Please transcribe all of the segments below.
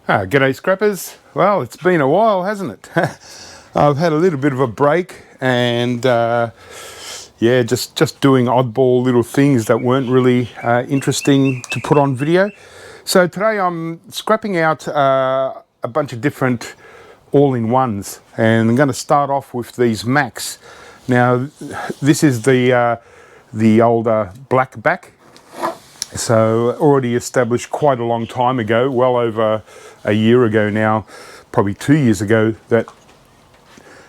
G'day scrappers. Well, it's been a while, hasn't it? I've had a little bit of a break and yeah, just doing oddball little things that weren't really interesting to put on video. So today I'm scrapping out a bunch of different all-in-ones, and I'm going to start off with these Macs. Now this is the older black back. So already established quite a long time ago, well over a year ago now, probably 2 years ago, that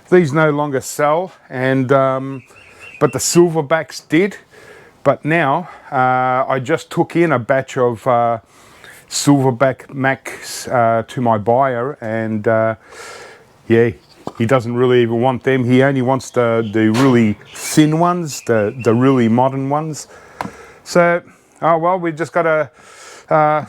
these no longer sell, and but the silverbacks did. But now I just took in a batch of silverback Macs to my buyer, and yeah, he doesn't really even want them. He only wants the really thin ones, the really modern ones. So oh well, we've just got to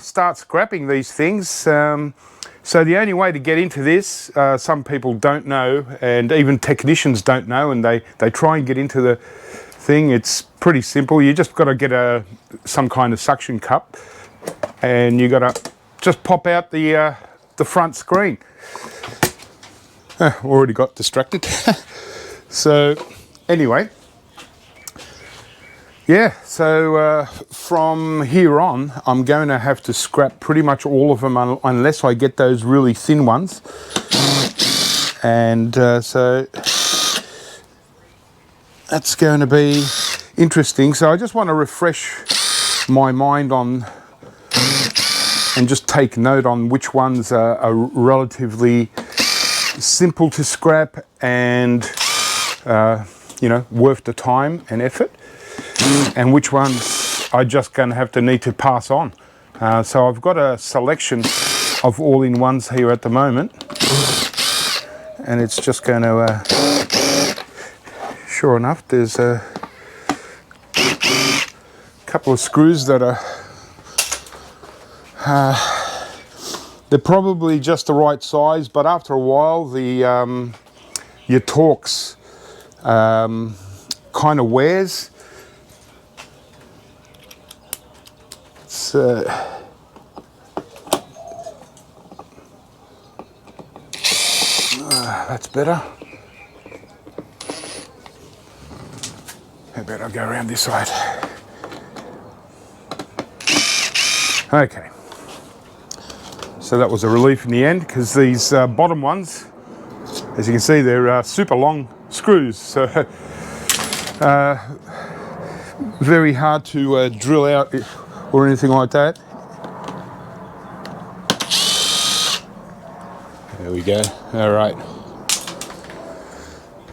start scrapping these things. So the only way to get into this, some people don't know, and even technicians don't know, and they try and get into the thing. It's pretty simple. You just got to get some kind of suction cup, and you got to just pop out the front screen. Already got distracted. So anyway. Yeah, so from here on, I'm going to have to scrap pretty much all of them unless I get those really thin ones. And so that's going to be interesting. So I just want to refresh my mind on and just take note on which ones are relatively simple to scrap and, you know, worth the time and effort, and which ones are just going to have to need to pass on. So I've got a selection of all-in-ones here at the moment, and it's just going to, sure enough, there's a couple of screws that are, they're probably just the right size, but after a while the your Torx kind of wears. So that's better. I better go around this side. Okay. So that was a relief in the end, because these bottom ones, as you can see, they're super long screws. So very hard to drill out or anything like that. There we go. All right.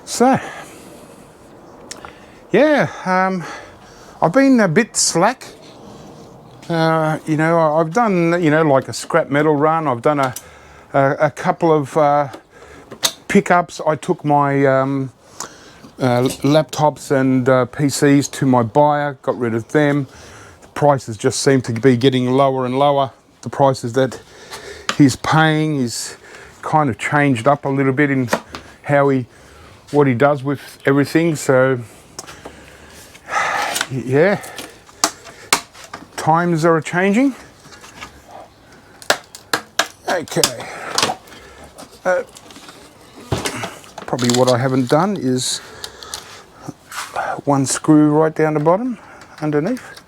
So, yeah, I've been a bit slack. You know, I've done, you know, like a scrap metal run. I've done a couple of pickups. I took my laptops and PCs to my buyer, got rid of them. Prices just seem to be getting lower and lower. The prices that he's paying is kind of changed up a little bit in what he does with everything. So yeah, times are changing. Okay, probably what I haven't done is one screw right down the bottom underneath.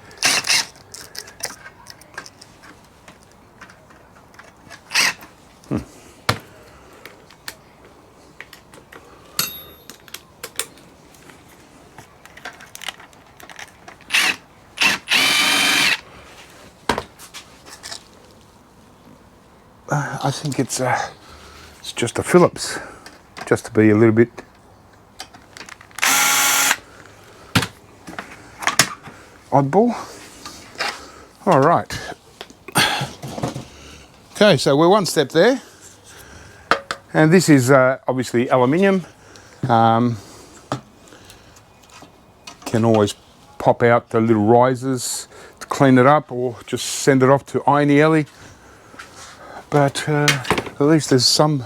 I think it's just a Phillips, just to be a little bit oddball. All right. Okay, so we're one step there, and this is obviously aluminium. Can always pop out the little risers to clean it up, or just send it off to Iron Alley. But at least there's some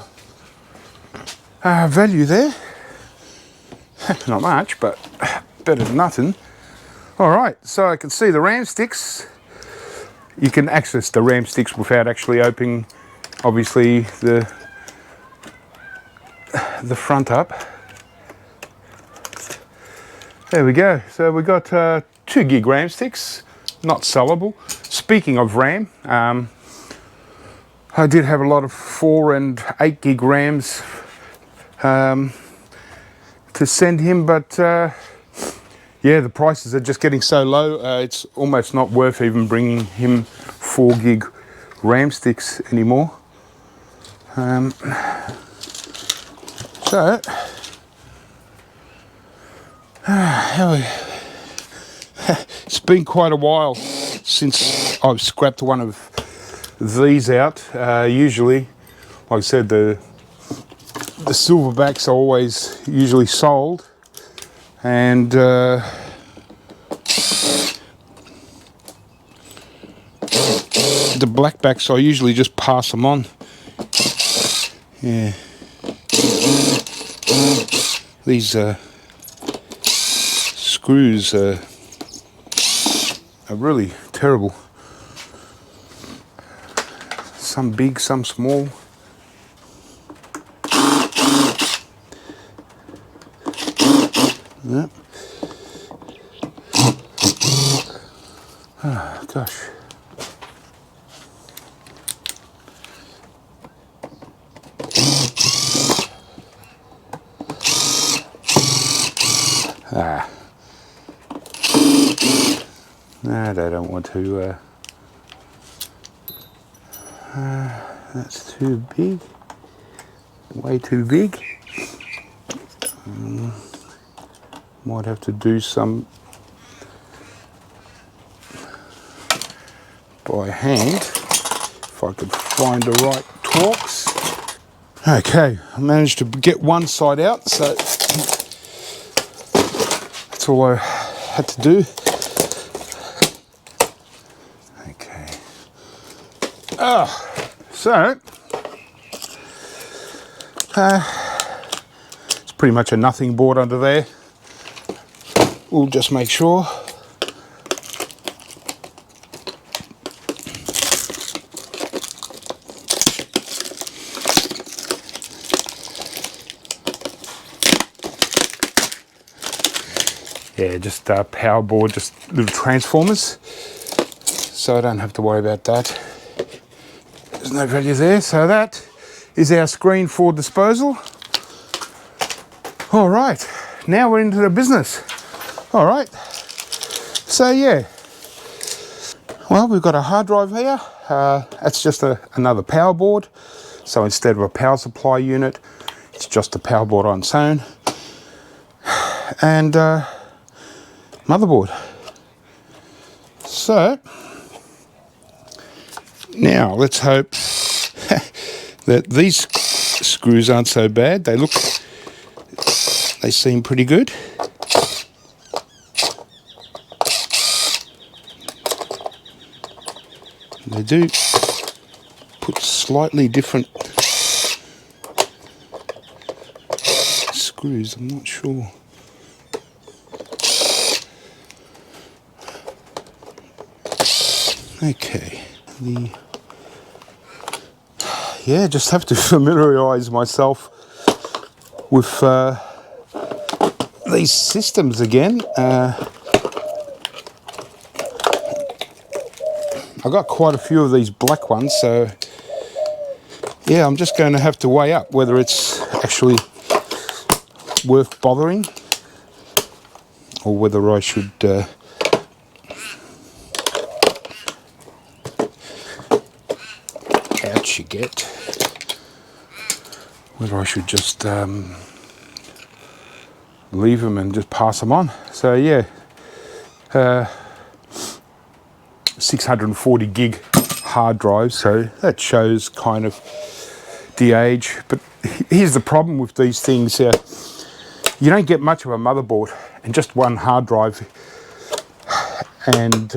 value there. Not much, but better than nothing. All right, so I can see the RAM sticks. You can access the RAM sticks without actually opening obviously the front up. There we go. So we got 2 gig RAM sticks, not sellable. Speaking of RAM, I did have a lot of 4 and 8 gig RAMs to send him, but yeah, the prices are just getting so low, it's almost not worth even bringing him 4 gig RAM sticks anymore. So, it's been quite a while since I've scrapped one of these out. Usually, like I said, the silverbacks are always usually sold, and the blackbacks I usually just pass them on. Yeah, these screws are really terrible. Some big, some small. Yep. Oh, gosh. No, they don't want to. That's too big. Way too big. Might have to do some by hand if I could find the right torques. Okay, I managed to get one side out, so that's all I had to do. Okay. So it's pretty much a nothing board under there. We'll just make sure. Yeah, just power board, just little transformers. So I don't have to worry about that. There's no value there. So that is our screen for disposal. All right, now we're into the business. All right, so yeah, well, we've got a hard drive here. That's just another power board. So instead of a power supply unit, it's just a power board on its own. And motherboard. So now let's hope that these screws aren't so bad. They seem pretty good. They do put slightly different screws, I'm not sure. Okay, yeah, just have to familiarise myself with these systems again. I got quite a few of these black ones, so yeah, I'm just going to have to weigh up whether it's actually worth bothering or whether I should ouch you get, whether I should just leave them and just pass them on. So yeah, 640 gig hard drive, so that shows kind of the age. But here's the problem with these things, you don't get much of a motherboard and just one hard drive, and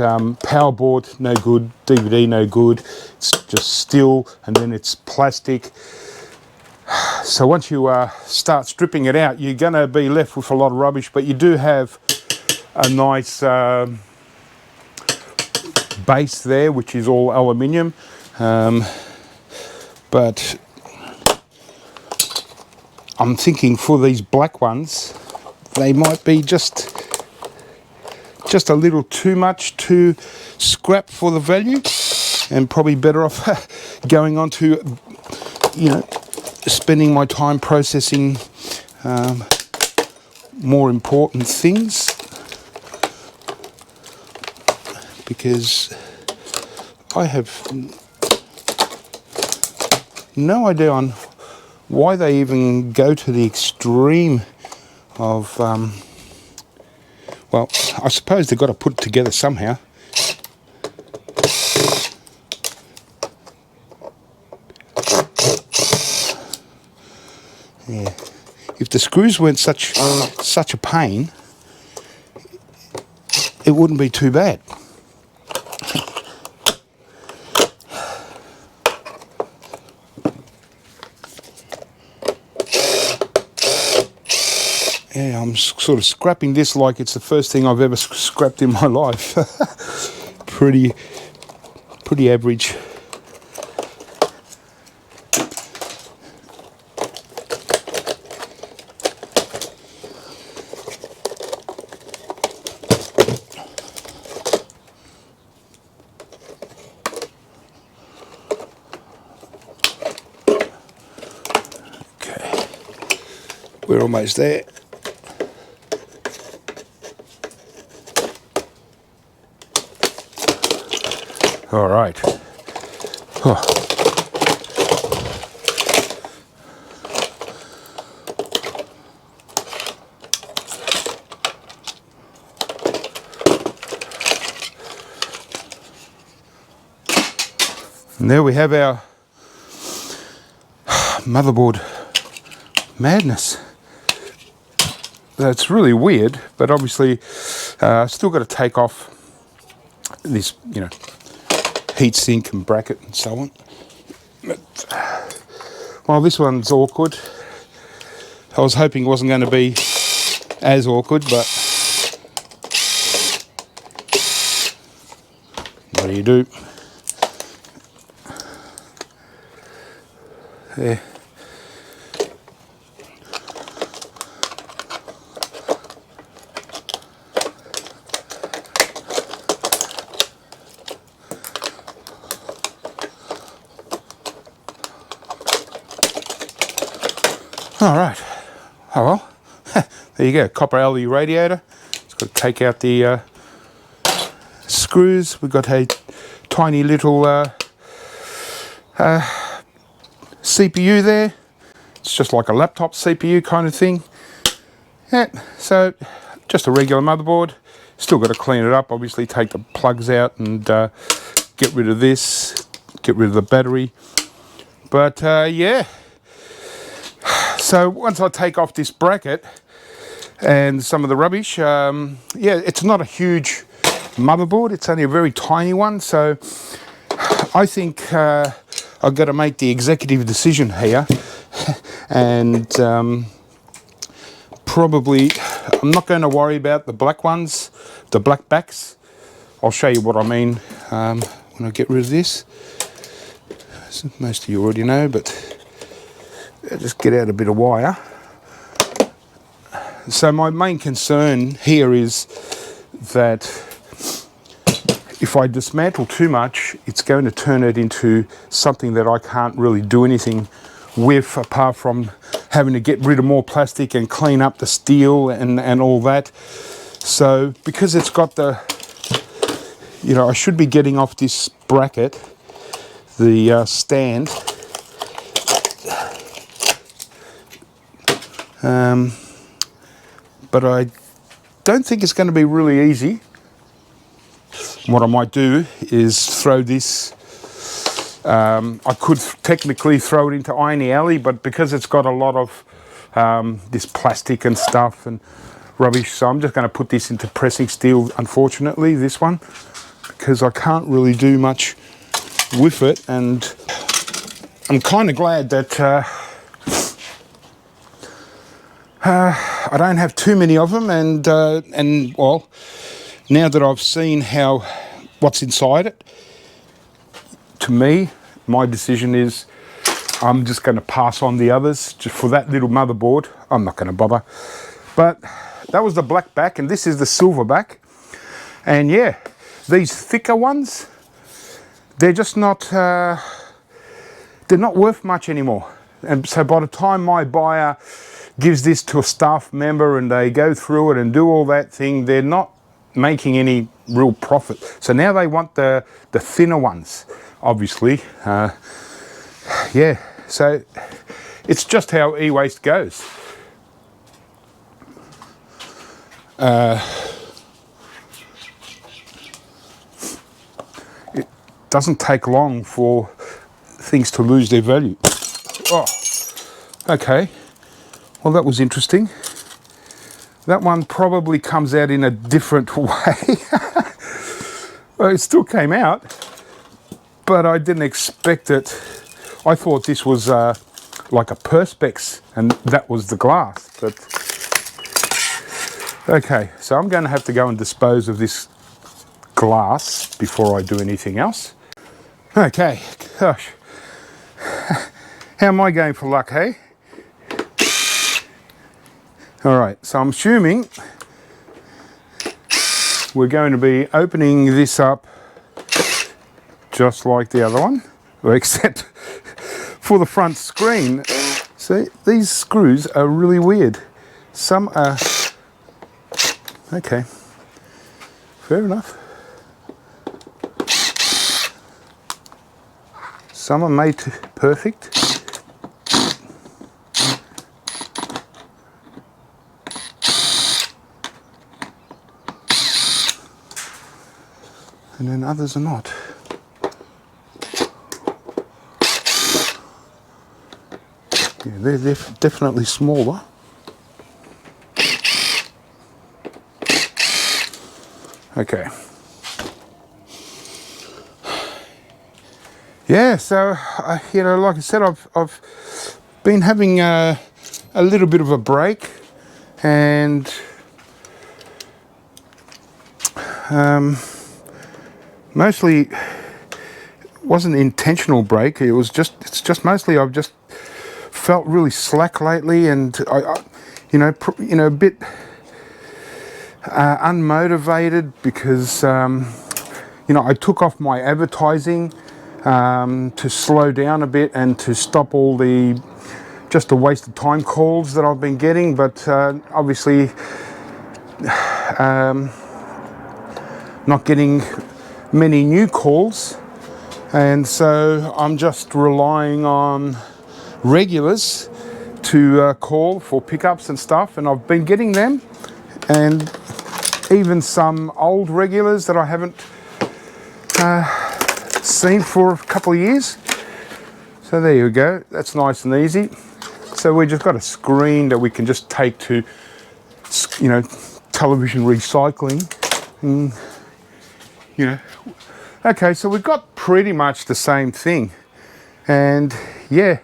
power board no good, DVD no good, it's just steel, and then it's plastic. So once you start stripping it out, you're going to be left with a lot of rubbish, but you do have a nice base there, which is all aluminium. but I'm thinking for these black ones, they might be just a little too much to scrap for the value, and probably better off going on to, you know, spending my time processing more important things, because I have no idea on why they even go to the extreme of, well, I suppose they've got to put it together somehow. Yeah. If the screws weren't such a pain, it wouldn't be too bad. Yeah, I'm sort of scrapping this like it's the first thing I've ever scrapped in my life. pretty average. Okay, we're almost there. All right. Oh. And there we have our motherboard madness. That's really weird, but obviously still got to take off this, you know, heat sink and bracket and so on. But, well, this one's awkward. I was hoping it wasn't going to be as awkward, but what do you do? There. All right. Oh well. There you go. Copper alloy radiator. It's got to take out the screws. We've got a tiny little CPU there. It's just like a laptop CPU kind of thing. Yeah. So just a regular motherboard. Still got to clean it up. Obviously, take the plugs out and get rid of this. Get rid of the battery. But yeah. So once I take off this bracket and some of the rubbish, yeah, it's not a huge motherboard. It's only a very tiny one. So I think I've got to make the executive decision here. And probably I'm not going to worry about the black ones, the black backs. I'll show you what I mean when I get rid of this. Most of you already know, but I'll just get out a bit of wire. So my main concern here is that if I dismantle too much, it's going to turn it into something that I can't really do anything with, apart from having to get rid of more plastic and clean up the steel and all that. So because it's got the, you know, I should be getting off this bracket, the stand. But I don't think it's going to be really easy. What I might do is throw this, I could technically throw it into Irony Alley, but because it's got a lot of this plastic and stuff and rubbish, so I'm just going to put this into pressing steel, unfortunately, this one, because I can't really do much with it. And I'm kind of glad that I don't have too many of them, and well, now that I've seen what's inside it, to me, my decision is I'm just going to pass on the others. Just for that little motherboard, I'm not going to bother. But that was the black back, and this is the silver back. And yeah, these thicker ones, they're just not, they're not worth much anymore. And so by the time my buyer gives this to a staff member and they go through it and do all that thing, they're not making any real profit. So now they want the thinner ones, obviously. Yeah, so it's just how eWaste goes. It doesn't take long for things to lose their value. Oh, okay. Well, that was interesting. That one probably comes out in a different way. Well, it still came out, but I didn't expect it. I thought this was like a perspex, and that was the glass. But okay, so I'm going to have to go and dispose of this glass before I do anything else. Okay, gosh. How am I going for luck, hey? All right, so I'm assuming we're going to be opening this up just like the other one, except for the front screen. See, these screws are really weird. Some are, okay, fair enough. Some are made perfect. And then others are not. Yeah, they're definitely smaller. Okay. Yeah, so you know, like I said, I've been having a little bit of a break, and mostly wasn't an intentional break. It's just mostly I've just felt really slack lately, and I a bit unmotivated because I took off my advertising to slow down a bit and to stop all the waste of time calls that I've been getting, but obviously not getting many new calls, and so I'm just relying on regulars to call for pickups and stuff, and I've been getting them, and even some old regulars that I haven't seen for a couple of years. So there you go, that's nice and easy. So we just got a screen that we can just take to, television recycling. And, okay, so we've got pretty much the same thing. And yeah,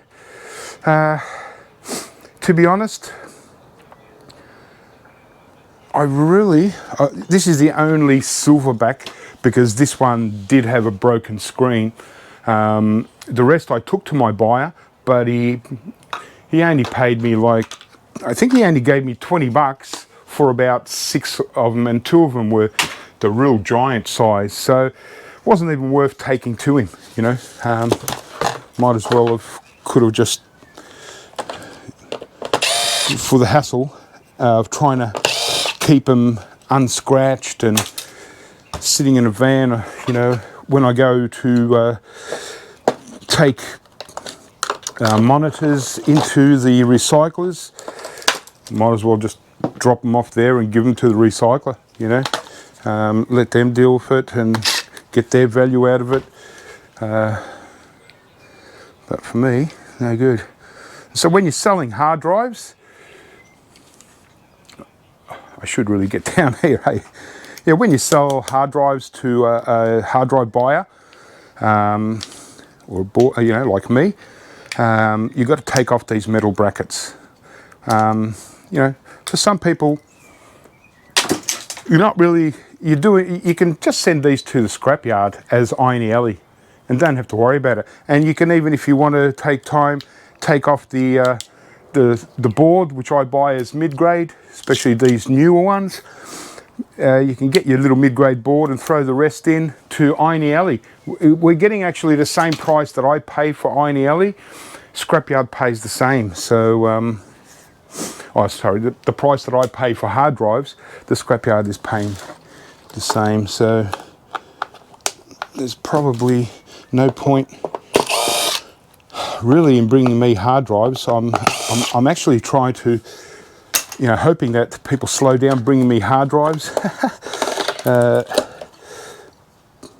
to be honest, I really, this is the only silverback, because this one did have a broken screen. The rest I took to my buyer, but he only paid me I think he only gave me 20 bucks for about 6 of them, and 2 of them were the real giant size. So it wasn't even worth taking to him, might as well could have just, for the hassle of trying to keep them unscratched and sitting in a van, when I go to take monitors into the recyclers, might as well just drop them off there and give them to the recycler, let them deal with it and get their value out of it. But for me, no good. So when you're selling hard drives, I should really get down here, hey? Yeah, when you sell hard drives to a hard drive buyer, or like me, you've got to take off these metal brackets. For some people, you can just send these to the scrapyard as Iron Alley. and don't have to worry about it. And you can even, if you want to take time, take off the board, which I buy as mid-grade, especially these newer ones. You can get your little mid-grade board and throw the rest in to Iron Alley. We're getting actually the same price that I pay for Iron Alley. Scrapyard pays the same. So, oh sorry, the price that I pay for hard drives, the Scrapyard is paying the same. So there's probably no point really in bringing me hard drives. I'm actually trying to, you know, hoping that people slow down bringing me hard drives.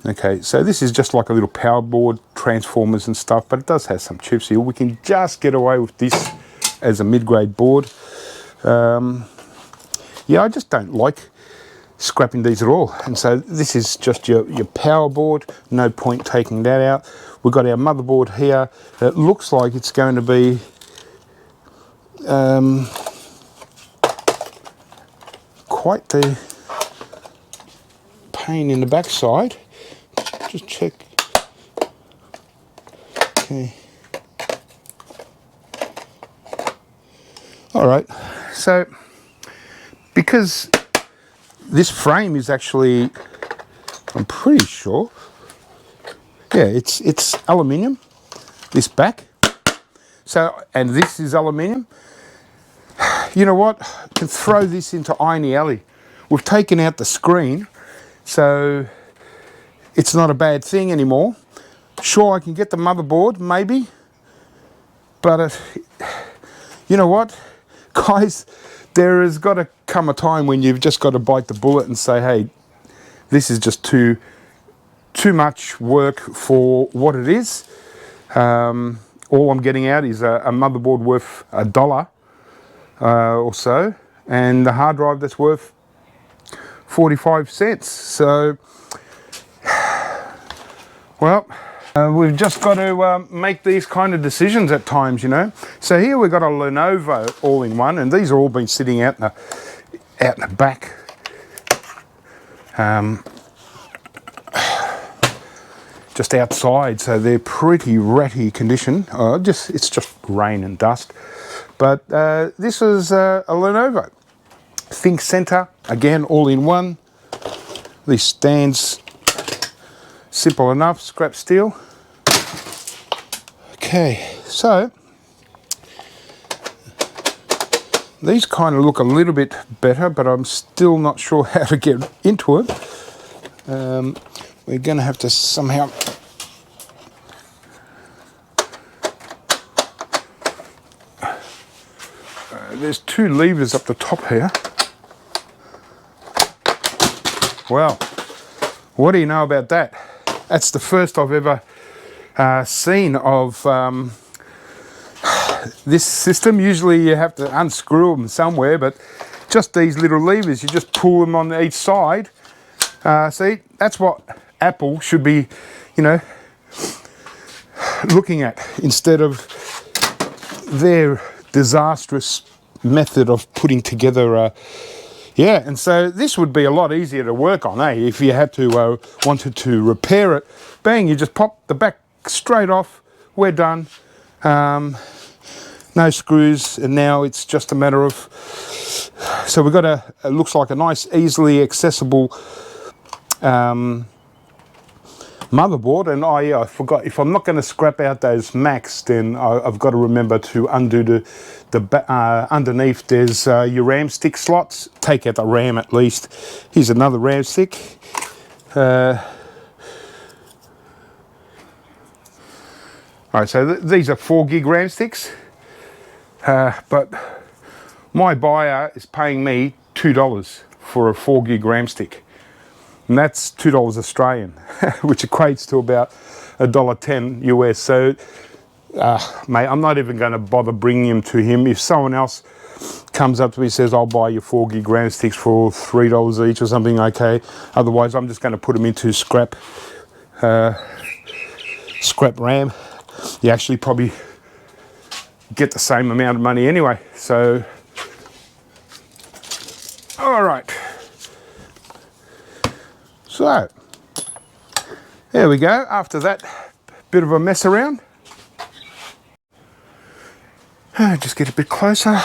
Okay, so this is just like a little power board, transformers and stuff, but it does have some chips here. We can just get away with this as a mid-grade board. Yeah, I just don't like scrapping these at all. And so this is just your power board, no point taking that out. We've got our motherboard here. It looks like it's going to be quite the pain in the backside. Just check. Okay. All right. So because this frame is actually, I'm pretty sure, yeah, it's aluminium. This back. So, and this is aluminium. You know what? I can throw this into Iron Alley. We've taken out the screen, so it's not a bad thing anymore. Sure, I can get the motherboard, maybe, but you know what, guys, there has got to come a time when you've just got to bite the bullet and say, hey, this is just too much work for what it is. All I'm getting out is a motherboard worth $1 or so, and the hard drive that's worth 45 cents. So, well, we've just got to make these kind of decisions at times, you know. So here we've got a Lenovo all-in-one, and these are all been sitting out in the back. Just outside, so they're pretty ratty condition. It's just rain and dust. But this is a Lenovo Think Center, again, all-in-one. These stands, simple enough, scrap steel. Okay, so these kind of look a little bit better, but I'm still not sure how to get into it. We're going to have to somehow there's two levers up the top here. Well, what do you know about that? That's the first I've ever seen of this system. Usually you have to unscrew them somewhere, but just these little levers, you just pull them on each side. See, that's what Apple should be, you know, looking at instead of their disastrous method of putting together yeah, and so this would be a lot easier to work on, eh? If you had to wanted to repair it, bang, you just pop the back straight off. We're done. No screws, and now it's just a matter of. So we've got it looks like a nice, easily accessible motherboard, and I forgot, if I'm not going to scrap out those Macs, then I've got to remember to undo the underneath. There's your RAM stick slots. Take out the RAM at least. Here's another RAM stick. All right, so these are 4 gig RAM sticks, but my buyer is paying me $2 for a 4 gig RAM stick. And that's $2 Australian, which equates to about $1.10 US. So, mate, I'm not even going to bother bringing him to him. If someone else comes up to me and says, I'll buy you 4 gig RAM sticks for $3 each or something, okay. Otherwise, I'm just going to put them into scrap RAM. You actually probably get the same amount of money anyway. So, all right. So, there we go. After that bit of a mess around. Just get a bit closer.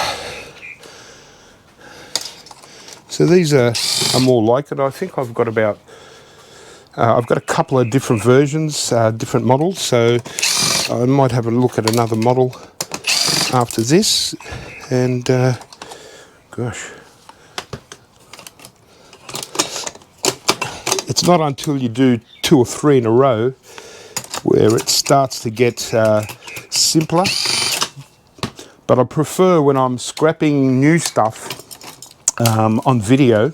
So these are more like it. I think I've got about, I've got a couple of different versions, different models. So I might have a look at another model after this. And gosh, it's not until you do 2 or 3 in a row where it starts to get simpler. But I prefer when I'm scrapping new stuff on video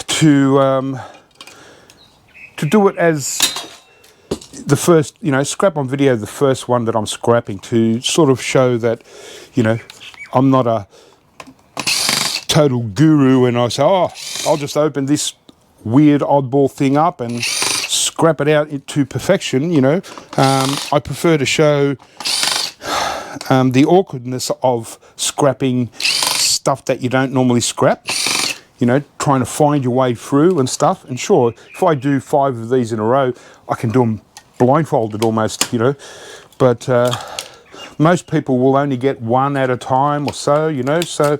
to do it as the first, you know, scrap on video the first one that I'm scrapping, to sort of show that, you know, I'm not a total guru and I say, oh, I'll just open this weird oddball thing up and scrap it out to perfection. You know, I prefer to show the awkwardness of scrapping stuff that you don't normally scrap, you know, trying to find your way through and stuff. And sure, if I do 5 of these in a row, I can do them blindfolded almost, you know, but most people will only get 1 at a time or so, you know. So,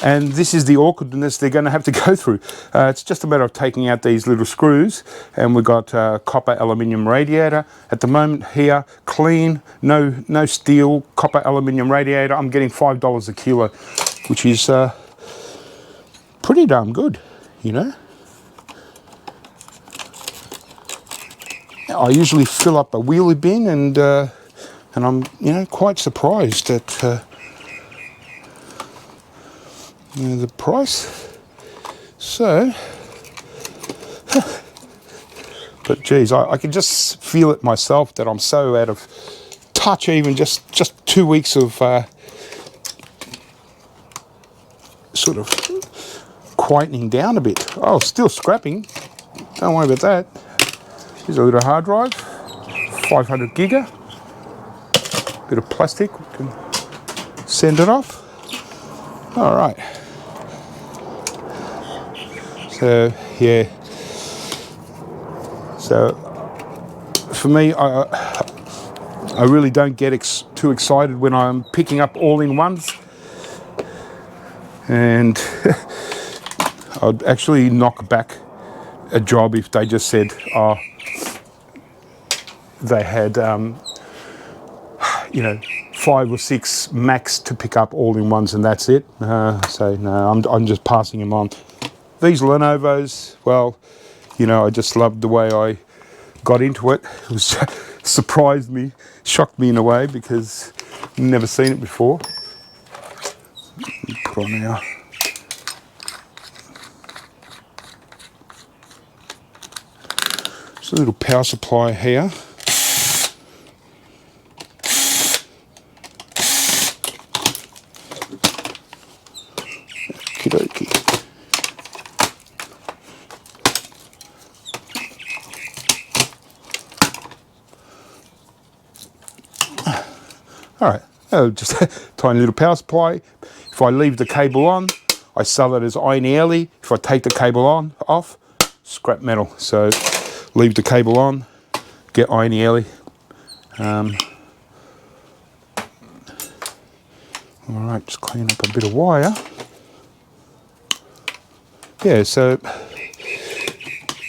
and this is the awkwardness they're going to have to go through. It's just a matter of taking out these little screws, and we've got copper aluminium radiator at the moment here, clean, no steel, copper aluminium radiator. I'm getting $5 a kilo, which is pretty darn good, you know. I usually fill up a wheelie bin, and I'm, you know, quite surprised at you know, the price. So, but geez, I can just feel it myself that I'm so out of touch. Even just 2 weeks of sort of quietening down a bit. Oh, still scrapping. Don't worry about that. Here's a little hard drive, 500 giga. Bit of plastic. We can send it off. All right. So yeah. So for me, I really don't get too excited when I'm picking up all-in-ones, and I'd actually knock back a job if they just said, oh, they had you know, 5 or 6 max to pick up all-in-ones, and that's it. So no, I'm just passing them on. These Lenovos, well, you know, I just loved the way I got into it. It was surprised me, shocked me in a way, because I've never seen it before. Put on our just a little power supply here. Okey-dokey. All right, just a tiny little power supply. If I leave the cable on, I sell it as iron early. If I take the cable off, scrap metal. So leave the cable on, get iron early. All right, just clean up a bit of wire. Yeah, so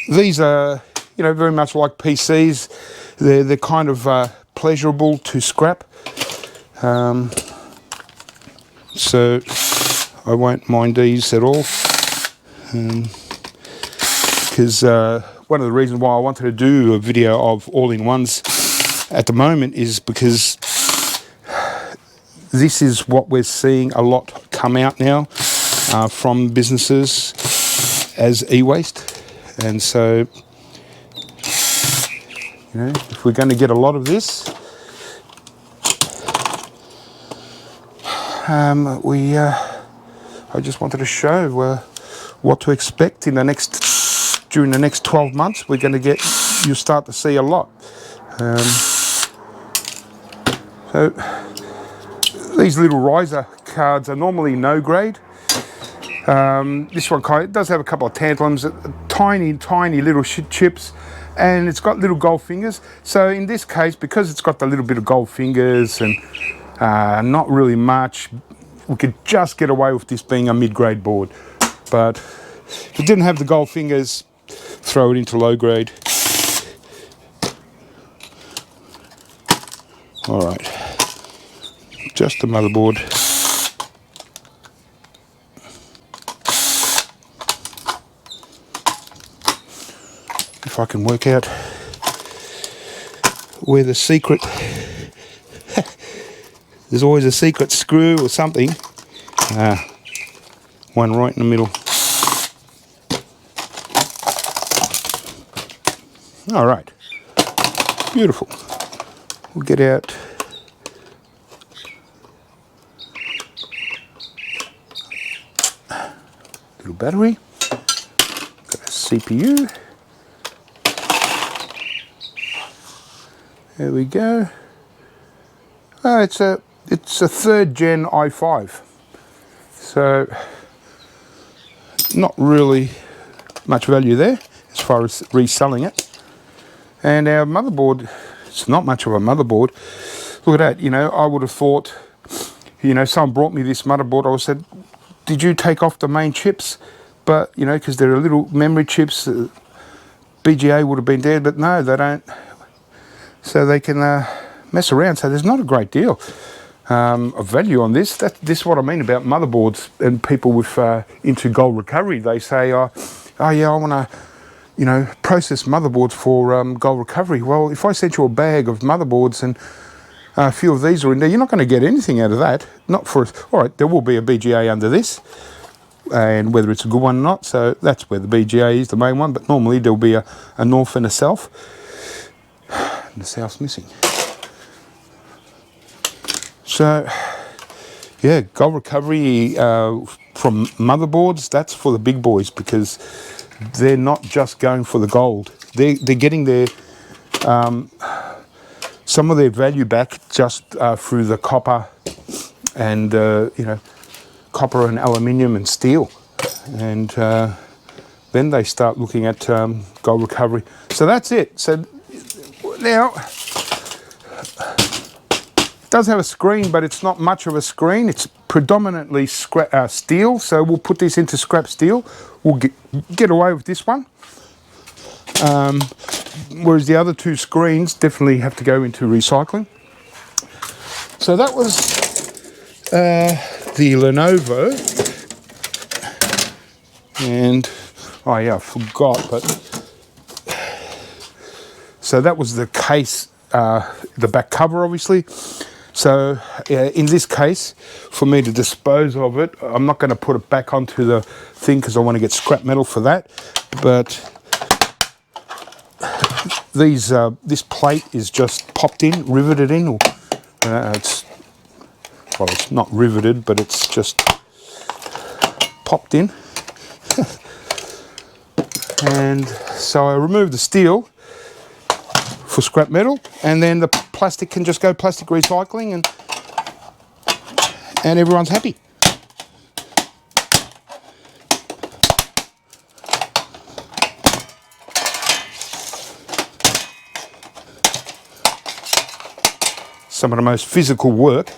these are, you know, very much like PCs. They're kind of pleasurable to scrap. So I won't mind these at all, because one of the reasons why I wanted to do a video of all-in-ones at the moment is because this is what we're seeing a lot come out now from businesses as e-waste. And so, you know, if we're going to get a lot of this, I just wanted to show what to expect in during the next 12 months. We're going to get, you'll start to see a lot. So these little riser cards are normally no grade. This one does have a couple of tantalums, tiny little chips, and it's got little gold fingers. So in this case, because it's got the little bit of gold fingers and not really much, we could just get away with this being a mid-grade board. But if it didn't have the gold fingers, throw it into low grade. All right, just the motherboard. If I can work out where the secret, there's always a secret screw or something. One right in the middle. All right, beautiful. We'll get out little battery, got a CPU. There we go. Oh, it's a 3rd gen i5, so not really much value there as far as reselling it. And our motherboard, it's not much of a motherboard. Look at that, you know, I would have thought, you know, someone brought me this motherboard, I would have said, did you take off the main chips? But, you know, because there are little memory chips, BGA would have been dead, but no, they don't. So they can mess around. So there's not a great deal of value on this. This is what I mean about motherboards and people with into gold recovery. They say, oh yeah, I want to, you know, process motherboards for gold recovery. Well, if I sent you a bag of motherboards and a few of these are in there, you're not going to get anything out of that. Not for, all right, there will be a BGA under this, and whether it's a good one or not, so that's where the BGA is, the main one, but normally there'll be a north and a south. And the south's missing. So, yeah, gold recovery from motherboards, that's for the big boys, because they're not just going for the gold. They're getting their some of their value back just through the copper and you know, copper and aluminium and steel, and then they start looking at gold recovery. So that's it. So now it does have a screen, but it's not much of a screen. It's predominantly steel, so we'll put this into scrap steel. We'll get away with this one. Whereas the other two screens definitely have to go into recycling. So that was the Lenovo, and oh yeah, I forgot, but so that was the case, the back cover obviously. So in this case, for me to dispose of it, I'm not going to put it back onto the thing because I want to get scrap metal for that, but these this plate is just popped in, riveted in, or it's not riveted, but it's just popped in. And so I remove the steel for scrap metal, and then the plastic can just go plastic recycling, and everyone's happy. Some of the most physical work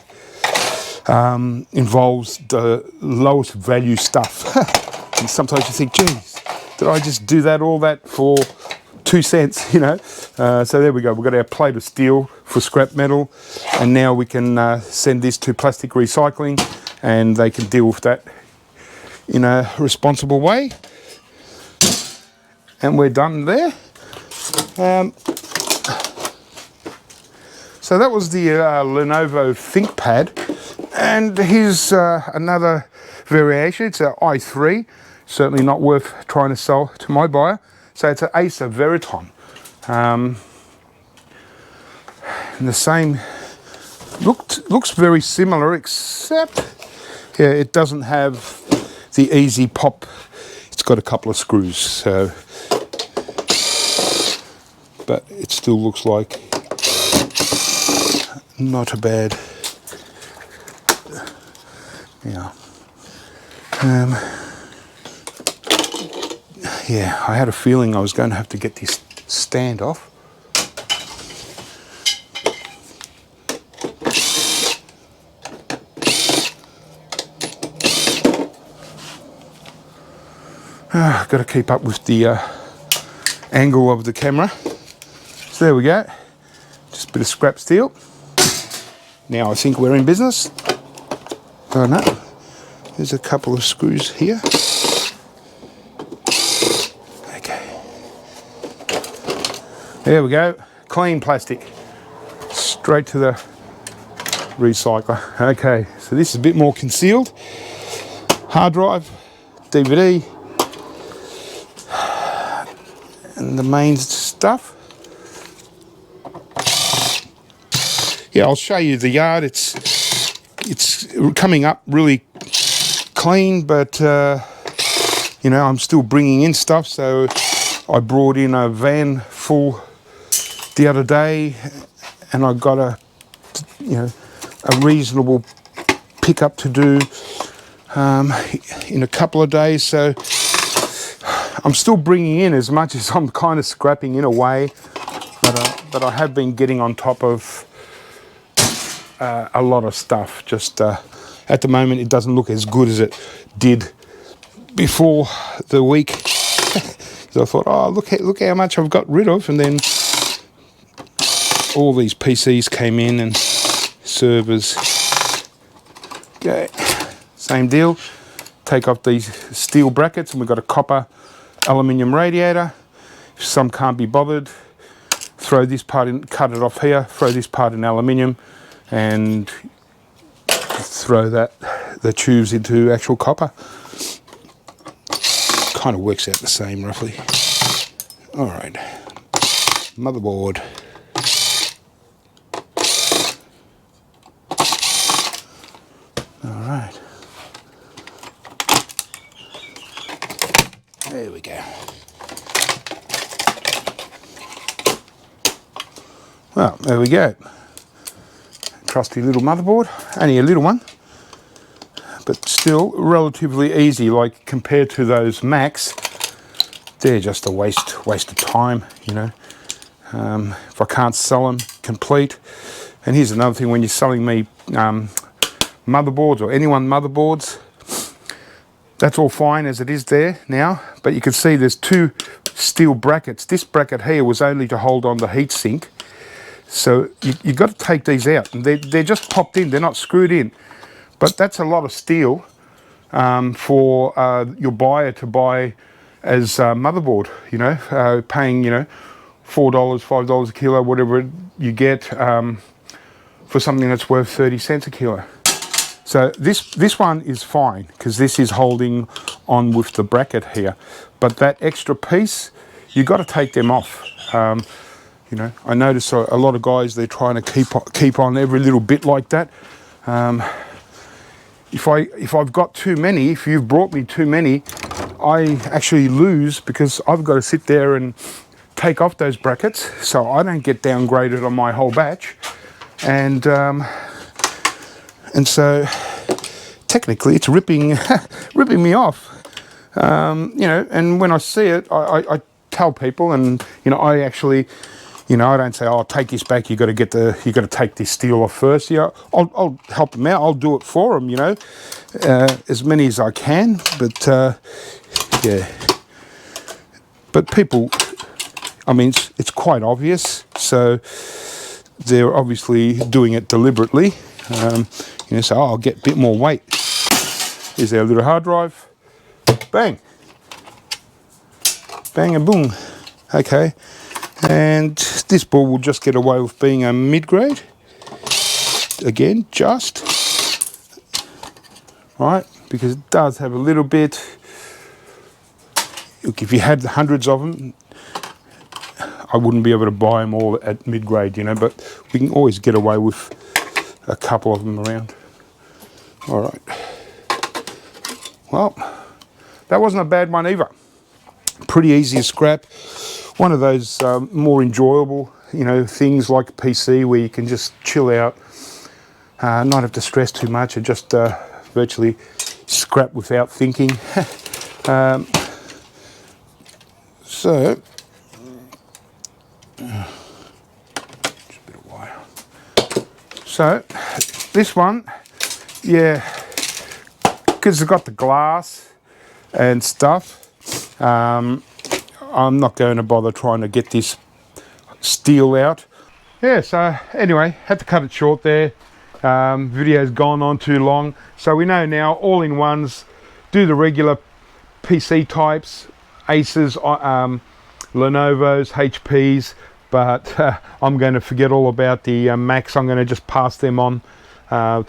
involves the lowest value stuff. And sometimes you think, geez, did I just do all that for 2 cents, you know? So there we go, we've got our plate of steel for scrap metal, and now we can send this to plastic recycling, and they can deal with that in a responsible way. And we're done there. So that was the Lenovo ThinkPad, and here's another variation. It's an i3, certainly not worth trying to sell to my buyer. So it's an Acer Veriton. And the same, looks very similar, except yeah, it doesn't have the easy pop. It's got a couple of screws, so, but it still looks like not a bad, yeah. Yeah, I had a feeling I was going to have to get this stand off. Got to keep up with the angle of the camera. So there we go. Just a bit of scrap steel. Now I think we're in business. Oh no, there's a couple of screws here. Okay. There we go. Clean plastic. Straight to the recycler. Okay, so this is a bit more concealed. Hard drive, DVD, and the main stuff. Yeah, I'll show you the yard. It's coming up really clean, but you know, I'm still bringing in stuff. So I brought in a van full the other day, and I got a reasonable pickup to do in a couple of days. So I'm still bringing in as much as I'm kind of scrapping in a way, but I have been getting on top of a lot of stuff. Just at the moment it doesn't look as good as it did before the week. So I thought, oh, look how much I've got rid of, and then all these PCs came in and servers. Okay, same deal. Take off these steel brackets, and we've got a copper aluminium radiator. If some can't be bothered, throw this part in, cut it off here, throw this part in aluminium, and throw the tubes into actual copper. Kind of works out the same roughly. All right, motherboard. All right, there we go. Well, there we go. Trusty little motherboard, only a little one, but still relatively easy. Like compared to those Macs, they're just a waste of time, you know. If I can't sell them complete. And here's another thing: when you're selling me motherboards, or anyone motherboards, that's all fine as it is there now. But you can see there's two steel brackets. This bracket here was only to hold on the heatsink. So you've got to take these out, and they're just popped in, they're not screwed in. But that's a lot of steel for your buyer to buy as motherboard, you know, paying, you know, $4, $5 a kilo, whatever you get for something that's worth 30 cents a kilo. So this one is fine, because this is holding on with the bracket here. But that extra piece, you've got to take them off. You know, I notice a lot of guys, they're trying to keep on every little bit like that. If I've got too many, if you've brought me too many, I actually lose, because I've got to sit there and take off those brackets so I don't get downgraded on my whole batch. And so technically it's ripping me off. You know, and when I see it, I tell people, and you know, I actually, you know, I don't say, "Oh, take this back. You got to take this steel off first." Yeah, I'll help them out. I'll do it for them. You know, as many as I can. But yeah, but people, I mean, it's quite obvious. So they're obviously doing it deliberately. You know, so I'll get a bit more weight. Here's our little hard drive. Bang, bang and boom. Okay. And this board will just get away with being a mid-grade. Again, just. Right, because it does have a little bit. Look, if you had hundreds of them, I wouldn't be able to buy them all at mid-grade, you know, but we can always get away with a couple of them around. All right. Well, that wasn't a bad one either. Pretty easy to scrap. One of those more enjoyable, you know, things like a PC where you can just chill out, not have to stress too much, and just virtually scrap without thinking. So So this one, yeah, because it's got the glass and stuff, I'm not going to bother trying to get this steel out. Yeah, so anyway, had to cut it short there. Video's gone on too long. So we know now all-in-ones do the regular PC types, Acers, Lenovo's, HPs, but I'm going to forget all about the Macs. I'm going to just pass them on. The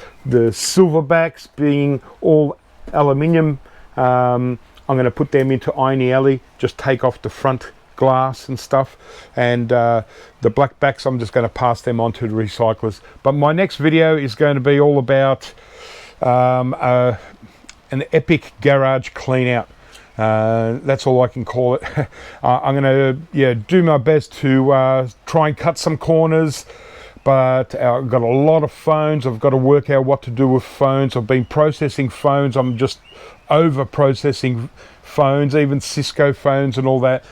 silverbacks being all aluminium, I'm going to put them into Iron Alley, just take off the front glass and stuff, and the black backs I'm just going to pass them on to the recyclers. But my next video is going to be all about an epic garage clean out. That's all I can call it. I'm going to do my best to try and cut some corners, but I've got a lot of phones. I've got to work out what to do with phones. I've been processing phones. I'm just over processing phones, even Cisco phones and all that.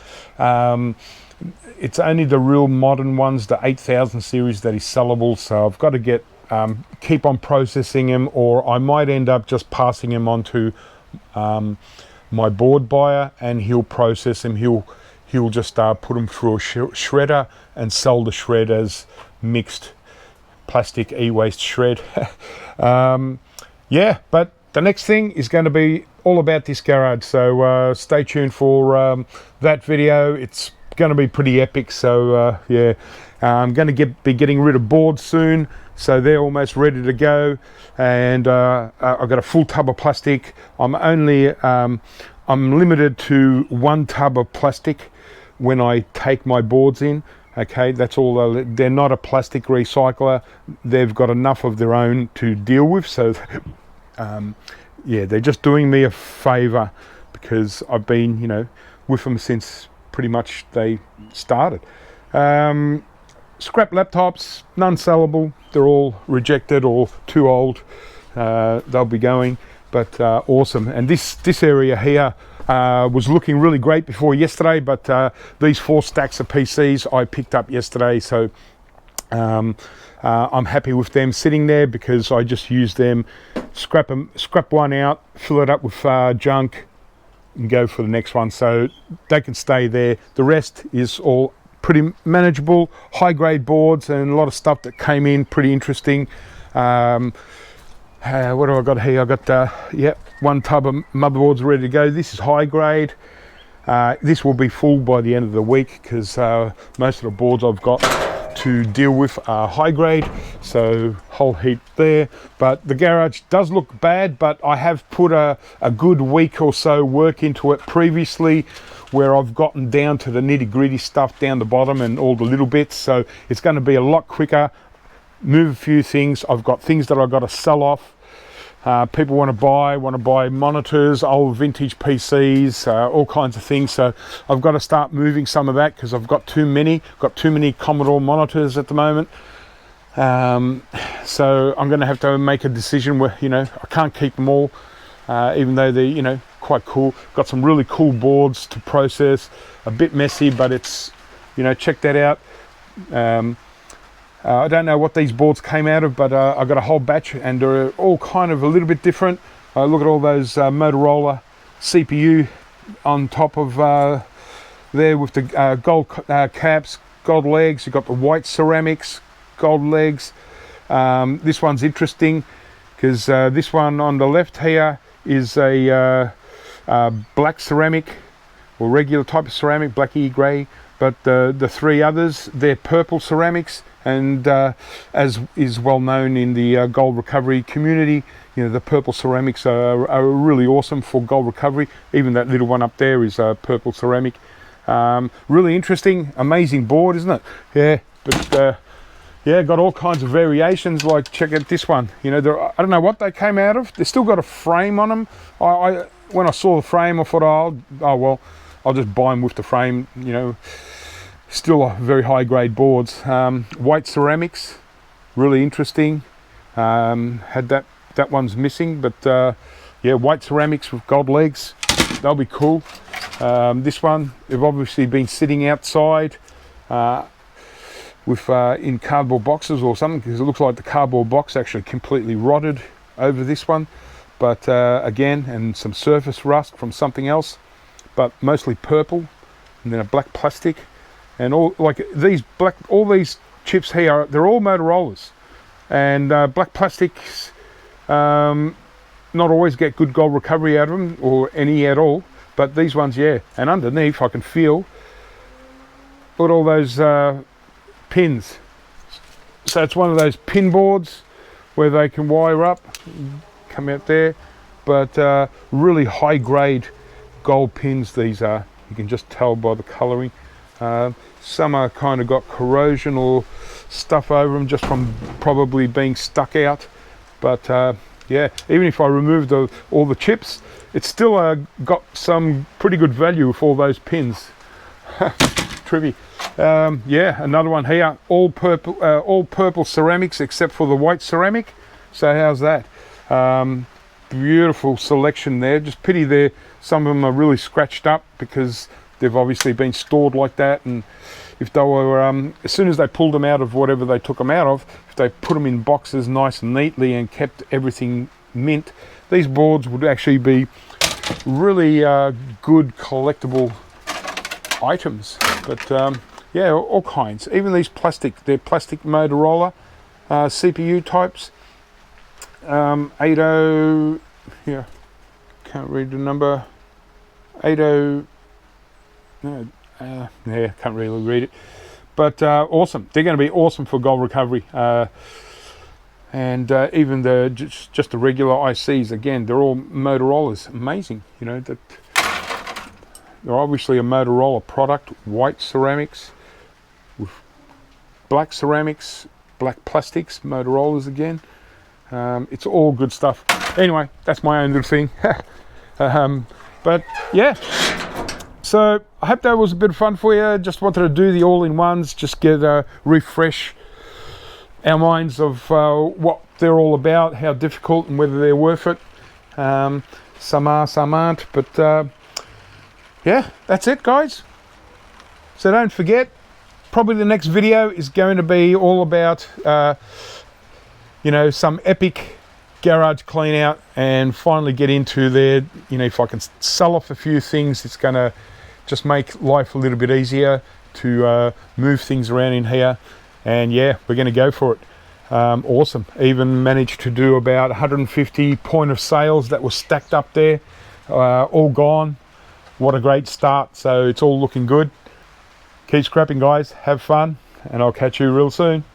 It's only the real modern ones, the 8000 series, that is sellable, so I've got to get keep on processing them, or I might end up just passing them on to my board buyer, and he'll process them. He'll just put them through a shredder and sell the shred as mixed plastic e-waste shred. Yeah, but the next thing is going to be all about this garage, so stay tuned for that video. It's going to be pretty epic. So yeah, I'm going to be getting rid of boards soon, so they're almost ready to go, and I've got a full tub of plastic. I'm limited to 1 tub of plastic when I take my boards in. Okay, that's all. They're not a plastic recycler. They've got enough of their own to deal with, so yeah, they're just doing me a favor, because I've been, you know, with them since pretty much they started. Scrap laptops, none sellable. They're all rejected or too old. They'll be going, but awesome. And this area here was looking really great before yesterday, but these 4 stacks of PCs I picked up yesterday, so I'm happy with them sitting there, because I just use them, scrap one out, fill it up with junk, and go for the next one, so they can stay there. The rest is all pretty manageable, high grade boards, and a lot of stuff that came in pretty interesting. What do I got here? I got yeah, 1 tub of motherboards ready to go. This is high grade. This will be full by the end of the week, because most of the boards I've got to deal with are high grade, so whole heap there. But the garage does look bad, but I have put a good week or so work into it previously, where I've gotten down to the nitty-gritty stuff down the bottom and all the little bits, so it's going to be a lot quicker. Move a few things. I've got things that I've got to sell off. People want to buy monitors, old vintage PCs, all kinds of things. So I've got to start moving some of that, because I've got too many Commodore monitors at the moment. So I'm going to have to make a decision where, you know, I can't keep them all, even though they're, you know, quite cool. Got some really cool boards to process. A bit messy, but it's, you know, check that out. I don't know what these boards came out of, but I got a whole batch, and they're all kind of a little bit different. Look at all those Motorola CPU on top of there, with the gold caps, gold legs. You've got the white ceramics, gold legs. This one's interesting, because this one on the left here is a black ceramic, or regular type of ceramic, blacky grey. But the 3 others, they're purple ceramics, and as is well known in the gold recovery community, you know, the purple ceramics are really awesome for gold recovery. Even that little one up there is purple ceramic. Really interesting, amazing board, isn't it? Yeah, but yeah, got all kinds of variations. Like, check out this one. You know, I don't know what they came out of. They still got a frame on them. When I saw the frame, I thought, oh well, I'll just buy them with the frame. You know, still very high grade boards. White ceramics, really interesting. Had that one's missing, but yeah, white ceramics with gold legs, they'll be cool. This one, they've obviously been sitting outside. with in cardboard boxes or something, because it looks like the cardboard box actually completely rotted over this one. But again, and some surface rust from something else, but mostly purple, and then a black plastic, and all like these black, all these chips here, they're all Motorola's, and black plastics not always get good gold recovery out of them, or any at all, but these ones, yeah. And underneath I can feel, look at all those pins. So it's one of those pin boards where they can wire up, come out there, but really high grade gold pins these are. You can just tell by the colouring. Some are kind of got corrosion or stuff over them just from probably being stuck out, but yeah, even if I removed all the chips, it's still got some pretty good value with all those pins. Trippy. Yeah, another one here, all purple ceramics except for the white ceramic. So how's that? Beautiful selection there. Just pity there, some of them are really scratched up because they've obviously been stored like that, and if they were as soon as they pulled them out of whatever they took them out of, if they put them in boxes nice and neatly and kept everything mint, these boards would actually be really good collectible items. But yeah, all kinds, even these plastic, they're plastic Motorola CPU types. 80, yeah, can't read the number, 80, no, yeah, can't really read it, but awesome. They're going to be awesome for gold recovery, and even the just the regular ICs, again, they're all Motorola's. Amazing, you know, that they're obviously a Motorola product. White ceramics with black ceramics, black plastics, Motorola's again. It's all good stuff. Anyway, that's my own little thing. But yeah, so I hope that was a bit of fun for you. Just wanted to do the all-in-ones, just get a refresh our minds of what they're all about, how difficult and whether they're worth it. Some are, some aren't, but yeah, that's it, guys. So don't forget, probably the next video is going to be all about you know, some epic garage clean out, and finally get into there. You know, if I can sell off a few things, it's going to just make life a little bit easier to move things around in here. And yeah, we're going to go for it. Awesome. Even managed to do about 150 point of sales that was stacked up there, all gone. What a great start. So it's all looking good. Keep scrapping, guys. Have fun, and I'll catch you real soon.